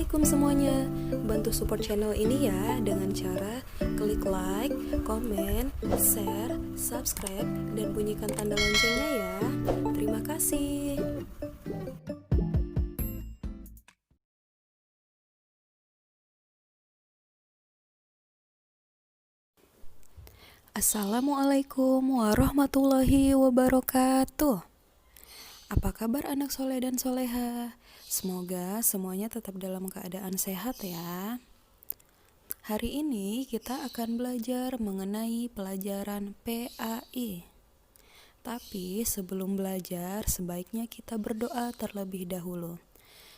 Assalamualaikum semuanya. Bantu support channel ini ya dengan cara klik like, komen, share, subscribe, dan bunyikan tanda loncengnya ya. Terima kasih. Assalamualaikum warahmatullahi wabarakatuh. Apa kabar anak soleh dan soleha? Semoga semuanya tetap dalam keadaan sehat ya. Hari ini kita akan belajar mengenai pelajaran PAI. Tapi sebelum belajar, sebaiknya kita berdoa terlebih dahulu.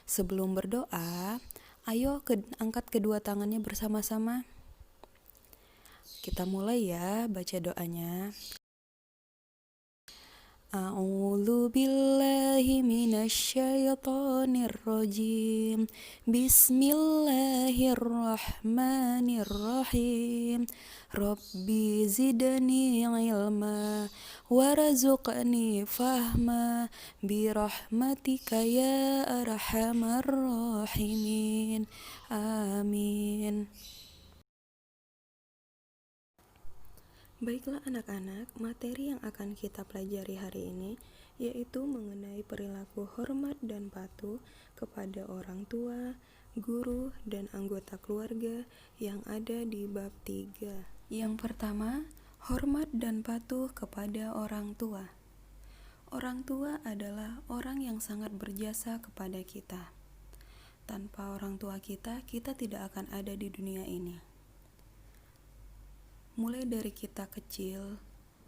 Sebelum berdoa, ayo angkat kedua tangannya bersama-sama. Kita mulai ya baca doanya. A'udzu billahi minasyaitonir rajim. Bismillahirrahmanirrahim. Rabbi zidni ilma warzuqni fahma birahmatika ya arhamar rahimin. Amin. Baiklah anak-anak, materi yang akan kita pelajari hari ini yaitu mengenai perilaku hormat dan patuh kepada orang tua, guru, dan anggota keluarga yang ada di bab 3. Yang pertama, hormat dan patuh kepada orang tua. Orang tua adalah orang yang sangat berjasa kepada kita. Tanpa orang tua kita tidak akan ada di dunia ini. Mulai dari kita kecil,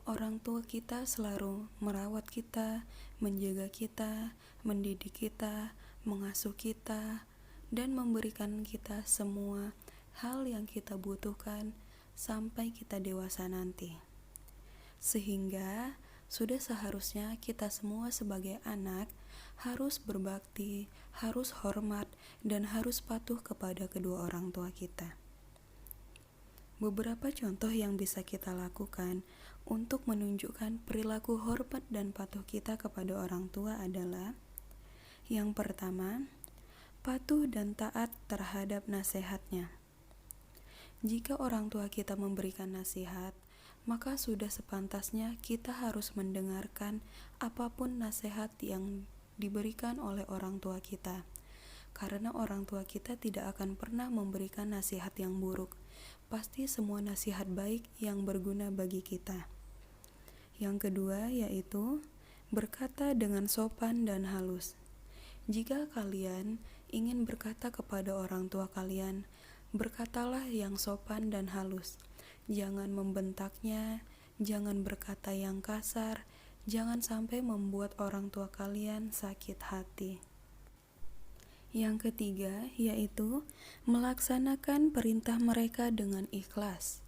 orang tua kita selalu merawat kita, menjaga kita, mendidik kita, mengasuh kita, dan memberikan kita semua hal yang kita butuhkan sampai kita dewasa nanti. Sehingga sudah seharusnya kita semua sebagai anak harus berbakti, harus hormat, dan harus patuh kepada kedua orang tua kita. Beberapa contoh yang bisa kita lakukan untuk menunjukkan perilaku hormat dan patuh kita kepada orang tua adalah: yang pertama, patuh dan taat terhadap nasihatnya. Jika orang tua kita memberikan nasihat, maka sudah sepantasnya kita harus mendengarkan apapun nasihat yang diberikan oleh orang tua kita. Karena orang tua kita tidak akan pernah memberikan nasihat yang buruk. Pasti semua nasihat baik yang berguna bagi kita. Yang kedua yaitu berkata dengan sopan dan halus. Jika kalian ingin berkata kepada orang tua kalian, berkatalah yang sopan dan halus. Jangan membentaknya, jangan berkata yang kasar, jangan sampai membuat orang tua kalian sakit hati. Yang ketiga yaitu melaksanakan perintah mereka dengan ikhlas.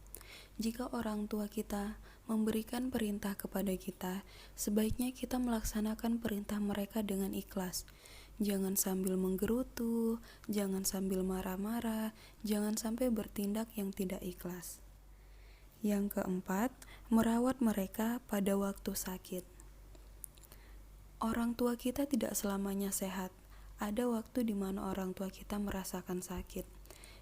Jika orang tua kita memberikan perintah kepada kita, sebaiknya kita melaksanakan perintah mereka dengan ikhlas. Jangan sambil menggerutu, jangan sambil marah-marah, jangan sampai bertindak yang tidak ikhlas. Yang keempat, merawat mereka pada waktu sakit. Orang tua kita tidak selamanya sehat. Ada waktu di mana orang tua kita merasakan sakit.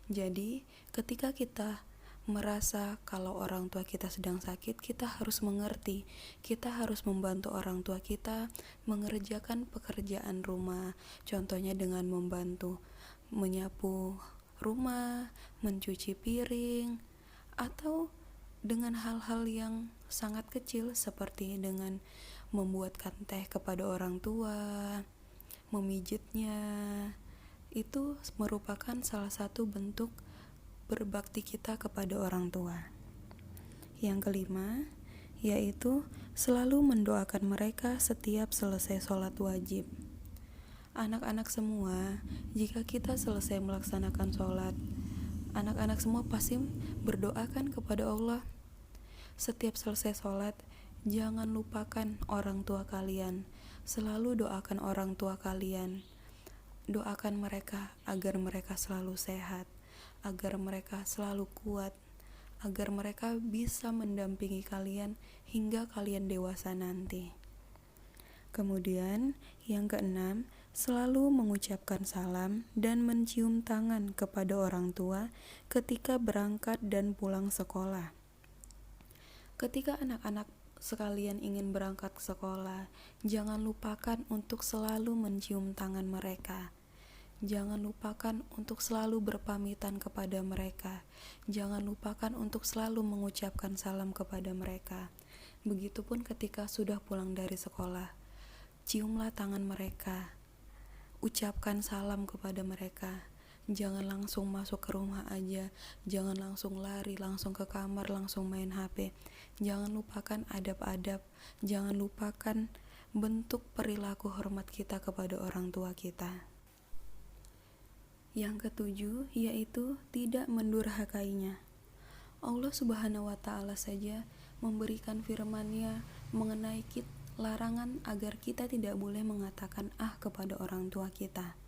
Jadi, ketika kita merasa kalau orang tua kita sedang sakit, kita harus mengerti. Kita harus membantu orang tua kita mengerjakan pekerjaan rumah. Contohnya dengan membantu menyapu rumah, mencuci piring, atau dengan hal-hal yang sangat kecil seperti dengan membuatkan teh kepada orang tua, memijitnya. Itu merupakan salah satu bentuk berbakti kita kepada orang tua. Yang kelima yaitu selalu mendoakan mereka setiap selesai sholat wajib. Anak-anak semua, jika kita selesai melaksanakan sholat, anak-anak semua pasti berdoakan kepada Allah. Setiap selesai sholat, jangan lupakan orang tua kalian. Selalu doakan orang tua kalian. Doakan mereka agar mereka selalu sehat, agar mereka selalu kuat, agar mereka bisa mendampingi kalian hingga kalian dewasa nanti. Kemudian, yang keenam, selalu mengucapkan salam dan mencium tangan kepada orang tua ketika berangkat dan pulang sekolah. Ketika anak-anak sekalian ingin berangkat ke sekolah, jangan lupakan untuk selalu mencium tangan mereka. Jangan lupakan untuk selalu berpamitan kepada mereka. Jangan lupakan untuk selalu mengucapkan salam kepada mereka. Begitupun ketika sudah pulang dari sekolah. Ciumlah tangan mereka, ucapkan salam kepada mereka. Jangan langsung masuk ke rumah aja, jangan langsung lari, langsung ke kamar, langsung main HP. Jangan lupakan adab-adab, jangan lupakan bentuk perilaku hormat kita kepada orang tua kita. Yang ketujuh, yaitu tidak mendurhakainya. Allah Subhanahu wa Ta'ala saja memberikan firman-Nya mengenai larangan agar kita tidak boleh mengatakan kepada orang tua kita.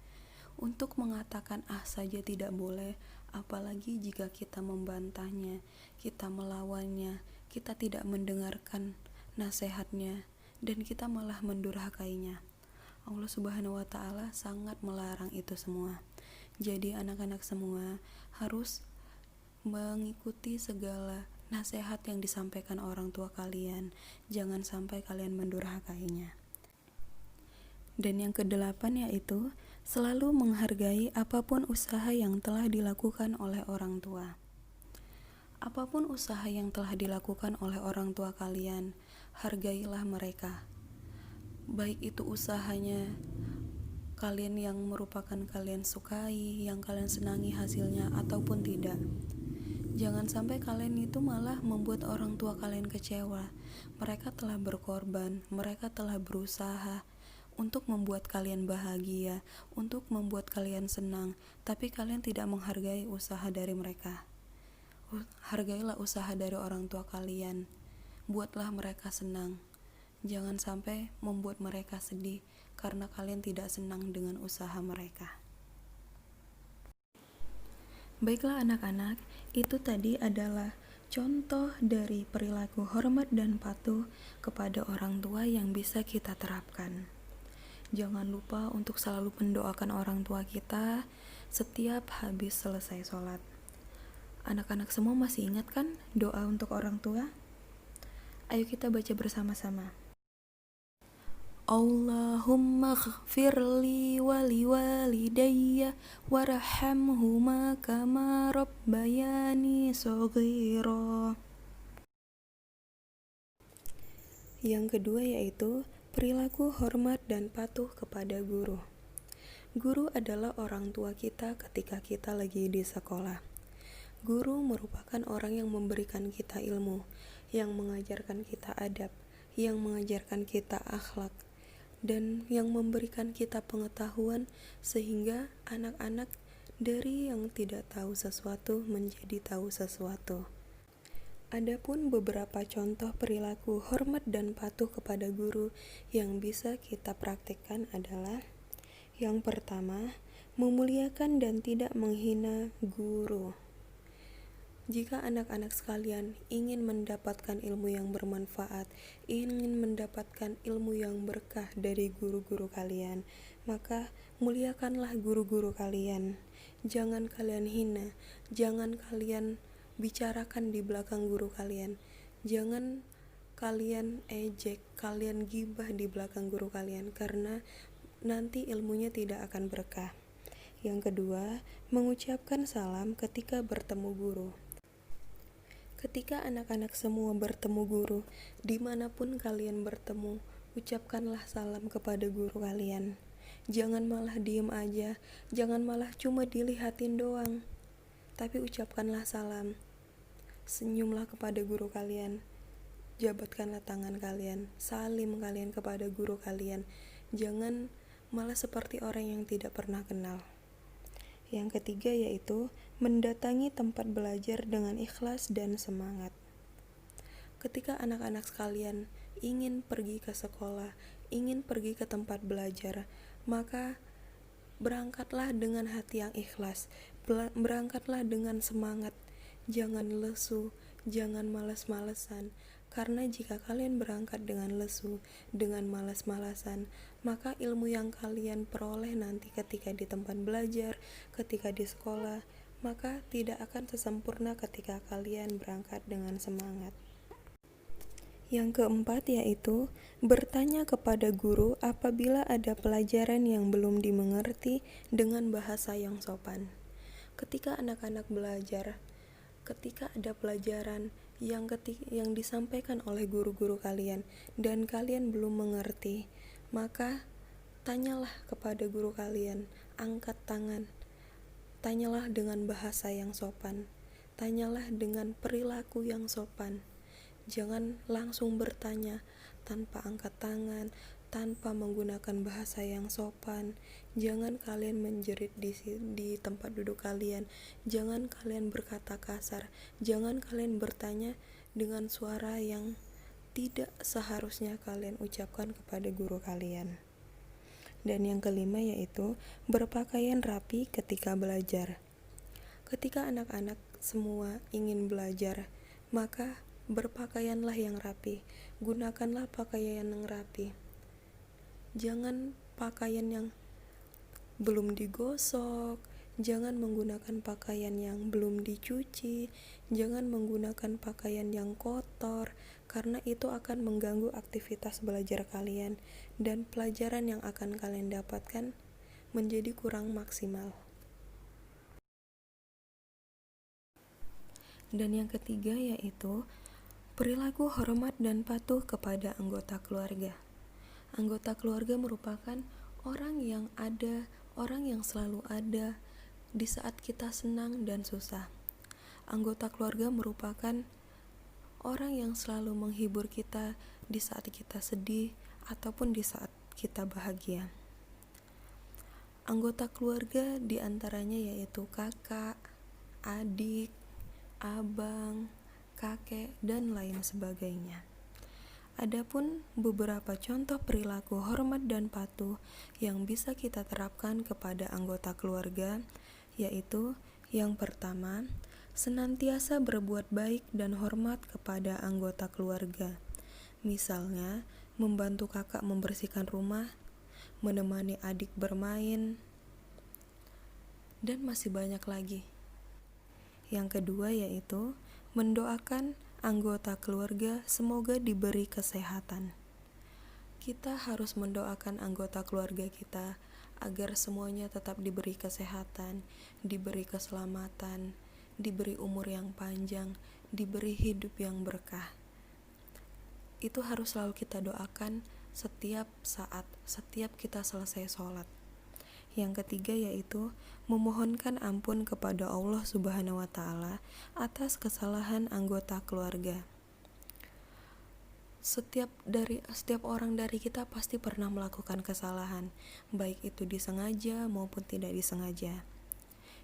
Untuk mengatakan saja tidak boleh, apalagi jika kita membantahnya, kita melawannya, kita tidak mendengarkan nasihatnya, dan kita malah mendurhakainya. Allah Subhanahu wa Ta'ala sangat melarang itu semua. Jadi anak-anak semua harus mengikuti segala nasihat yang disampaikan orang tua kalian. Jangan sampai kalian mendurhakainya. Dan yang kedelapan yaitu selalu menghargai apapun usaha yang telah dilakukan oleh orang tua. Apapun usaha yang telah dilakukan oleh orang tua kalian, hargailah mereka. Baik itu usahanya kalian yang merupakan kalian sukai, yang kalian senangi hasilnya ataupun tidak. Jangan sampai kalian itu malah membuat orang tua kalian kecewa. Mereka telah berkorban, mereka telah berusaha untuk membuat kalian bahagia, untuk membuat kalian senang, tapi kalian tidak menghargai usaha dari mereka. Hargailah usaha dari orang tua kalian. Buatlah mereka senang. Jangan sampai membuat mereka sedih karena kalian tidak senang dengan usaha mereka. Baiklah anak-anak, itu tadi adalah contoh dari perilaku hormat dan patuh kepada orang tua yang bisa kita terapkan. Jangan lupa untuk selalu mendoakan orang tua kita setiap habis selesai sholat. Anak-anak semua masih ingat kan doa untuk orang tua? Ayo kita baca bersama-sama. Allahumma ghfirli wali walidayya warhamhuma kama rabbayani shaghira. Yang kedua yaitu perilaku hormat dan patuh kepada guru. Guru adalah orang tua kita ketika kita lagi di sekolah. Guru merupakan orang yang memberikan kita ilmu, yang mengajarkan kita adab, yang mengajarkan kita akhlak, dan yang memberikan kita pengetahuan sehingga anak-anak dari yang tidak tahu sesuatu menjadi tahu sesuatu. Adapun beberapa contoh perilaku hormat dan patuh kepada guru yang bisa kita praktikkan adalah: yang pertama, memuliakan dan tidak menghina guru. Jika anak-anak sekalian ingin mendapatkan ilmu yang bermanfaat, ingin mendapatkan ilmu yang berkah dari guru-guru kalian, maka muliakanlah guru-guru kalian. Jangan kalian hina, jangan kalian bicarakan di belakang guru kalian. Jangan kalian ejek, kalian gibah di belakang guru kalian, karena nanti ilmunya tidak akan berkah. Yang kedua, mengucapkan salam ketika bertemu guru. Ketika anak-anak semua bertemu guru, dimanapun kalian bertemu, ucapkanlah salam kepada guru kalian. Jangan malah diem aja, jangan malah cuma dilihatin doang, tapi ucapkanlah salam. Senyumlah kepada guru kalian, jabatkanlah tangan kalian, salim kalian kepada guru kalian. Jangan malah seperti orang yang tidak pernah kenal. Yang ketiga yaitu mendatangi tempat belajar dengan ikhlas dan semangat. Ketika anak-anak sekalian ingin pergi ke sekolah, ingin pergi ke tempat belajar, maka berangkatlah dengan hati yang ikhlas, berangkatlah dengan semangat. Jangan lesu, jangan malas-malesan, Karena jika kalian berangkat dengan lesu, dengan malas-malasan, maka ilmu yang kalian peroleh nanti ketika di tempat belajar, ketika di sekolah, maka tidak akan sesempurna ketika kalian berangkat dengan semangat. Yang keempat yaitu bertanya kepada guru apabila ada pelajaran yang belum dimengerti dengan bahasa yang sopan. Ketika anak-anak belajar, ketika ada pelajaran yang disampaikan oleh guru-guru kalian dan kalian belum mengerti, maka tanyalah kepada guru kalian, angkat tangan, tanyalah dengan bahasa yang sopan, tanyalah dengan perilaku yang sopan. Jangan langsung bertanya tanpa angkat tangan, tanpa menggunakan bahasa yang sopan. Jangan kalian menjerit di tempat duduk kalian. Jangan kalian berkata kasar. Jangan kalian bertanya dengan suara yang tidak seharusnya kalian ucapkan kepada guru kalian. Dan yang kelima yaitu berpakaian rapi ketika belajar. Ketika anak-anak semua ingin belajar, maka berpakaianlah yang rapi, gunakanlah pakaian yang rapi. Jangan pakaian yang belum digosok, jangan menggunakan pakaian yang belum dicuci, jangan menggunakan pakaian yang kotor, karena itu akan mengganggu aktivitas belajar kalian dan pelajaran yang akan kalian dapatkan menjadi kurang maksimal. Dan yang ketiga yaitu perilaku hormat dan patuh kepada anggota keluarga. Anggota keluarga merupakan orang yang selalu ada di saat kita senang dan susah. Anggota keluarga merupakan orang yang selalu menghibur kita di saat kita sedih ataupun di saat kita bahagia. Anggota keluarga diantaranya yaitu kakak, adik, abang, kakek, dan lain sebagainya. Adapun beberapa contoh perilaku hormat dan patuh yang bisa kita terapkan kepada anggota keluarga, yaitu yang pertama, senantiasa berbuat baik dan hormat kepada anggota keluarga. Misalnya, membantu kakak membersihkan rumah, menemani adik bermain, dan masih banyak lagi. Yang kedua yaitu mendoakan anggota keluarga semoga diberi kesehatan. Kita harus mendoakan anggota keluarga kita agar semuanya tetap diberi kesehatan, diberi keselamatan, diberi umur yang panjang, diberi hidup yang berkah. Itu harus selalu kita doakan setiap saat, setiap kita selesai sholat. Yang ketiga yaitu memohonkan ampun kepada Allah Subhanahu wa Ta'ala atas kesalahan anggota keluarga. Setiap orang dari kita pasti pernah melakukan kesalahan, baik itu disengaja maupun tidak disengaja.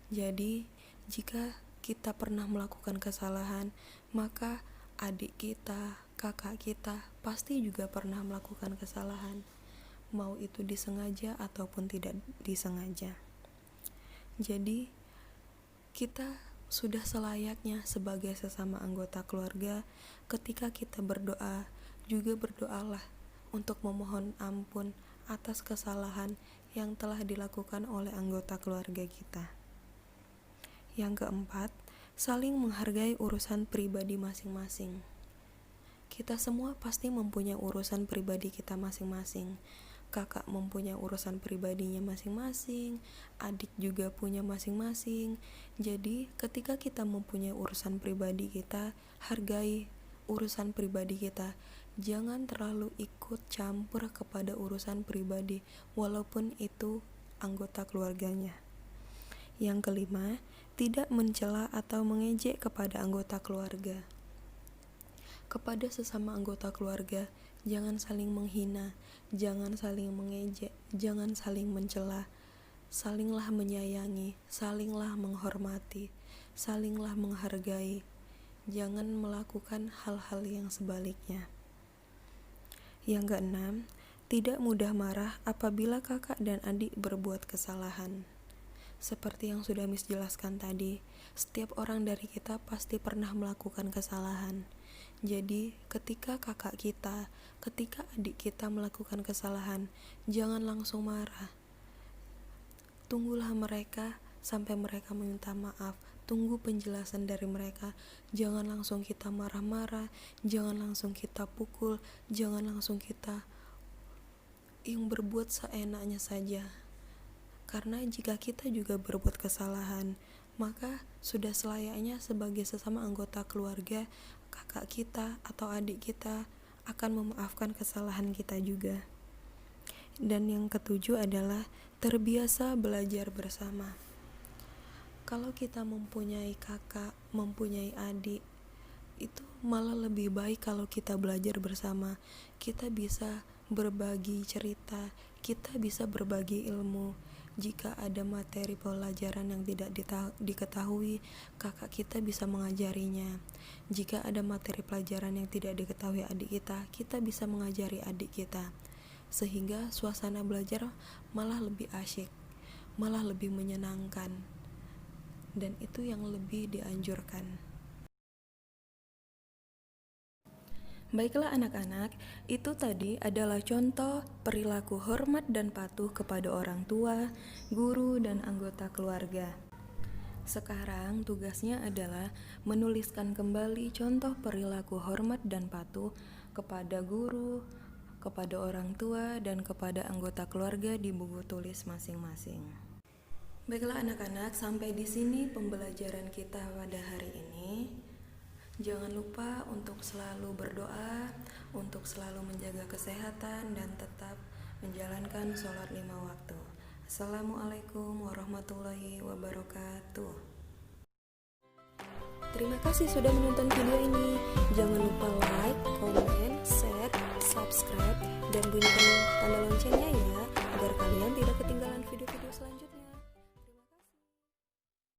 Jadi, jika kita pernah melakukan kesalahan, maka adik kita, kakak kita pasti juga pernah melakukan kesalahan, mau itu disengaja ataupun tidak disengaja. Jadi, kita sudah selayaknya sebagai sesama anggota keluarga, ketika kita berdoa, juga berdoalah untuk memohon ampun atas kesalahan yang telah dilakukan oleh anggota keluarga kita. Yang keempat, saling menghargai urusan pribadi masing-masing. Kita semua pasti mempunyai urusan pribadi kita masing-masing. Kakak mempunyai urusan pribadinya masing-masing, adik juga punya masing-masing. Jadi, ketika kita mempunyai urusan pribadi kita, hargai urusan pribadi kita. Jangan terlalu ikut campur kepada urusan pribadi, walaupun itu anggota keluarganya. Yang kelima, tidak mencela atau mengejek kepada anggota keluarga. Kepada sesama anggota keluarga, jangan saling menghina, jangan saling mengejek, jangan saling mencela. Salinglah menyayangi, salinglah menghormati, salinglah menghargai. Jangan melakukan hal-hal yang sebaliknya. Yang keenam, tidak mudah marah apabila kakak dan adik berbuat kesalahan. Seperti yang sudah Miss jelaskan tadi, setiap orang dari kita pasti pernah melakukan kesalahan. Jadi, ketika kakak kita, ketika adik kita melakukan kesalahan, jangan langsung marah. Tunggulah mereka sampai mereka meminta maaf. Tunggu penjelasan dari mereka. Jangan langsung kita marah-marah, jangan langsung kita pukul, jangan langsung kita yang berbuat seenaknya saja. Karena jika kita juga berbuat kesalahan, maka sudah selayaknya sebagai sesama anggota keluarga, kakak kita atau adik kita akan memaafkan kesalahan kita juga. Dan yang ketujuh adalah terbiasa belajar bersama. Kalau kita mempunyai kakak, mempunyai adik, itu malah lebih baik kalau kita belajar bersama. Kita bisa berbagi cerita, kita bisa berbagi ilmu. Jika ada materi pelajaran yang tidak diketahui, kakak kita bisa mengajarinya. Jika ada materi pelajaran yang tidak diketahui adik kita bisa mengajari adik kita. Sehingga suasana belajar malah lebih asyik, malah lebih menyenangkan. Dan itu yang lebih dianjurkan. Baiklah anak-anak, itu tadi adalah contoh perilaku hormat dan patuh kepada orang tua, guru, dan anggota keluarga. Sekarang tugasnya adalah menuliskan kembali contoh perilaku hormat dan patuh kepada guru, kepada orang tua, dan kepada anggota keluarga di buku tulis masing-masing. Baiklah anak-anak, sampai di sini pembelajaran kita pada hari ini. Jangan lupa untuk selalu berdoa, untuk selalu menjaga kesehatan, dan tetap menjalankan sholat 5 waktu. Assalamualaikum warahmatullahi wabarakatuh. Terima kasih sudah menonton video ini. Jangan lupa like, comment, share, subscribe, dan bunyikan tanda loncengnya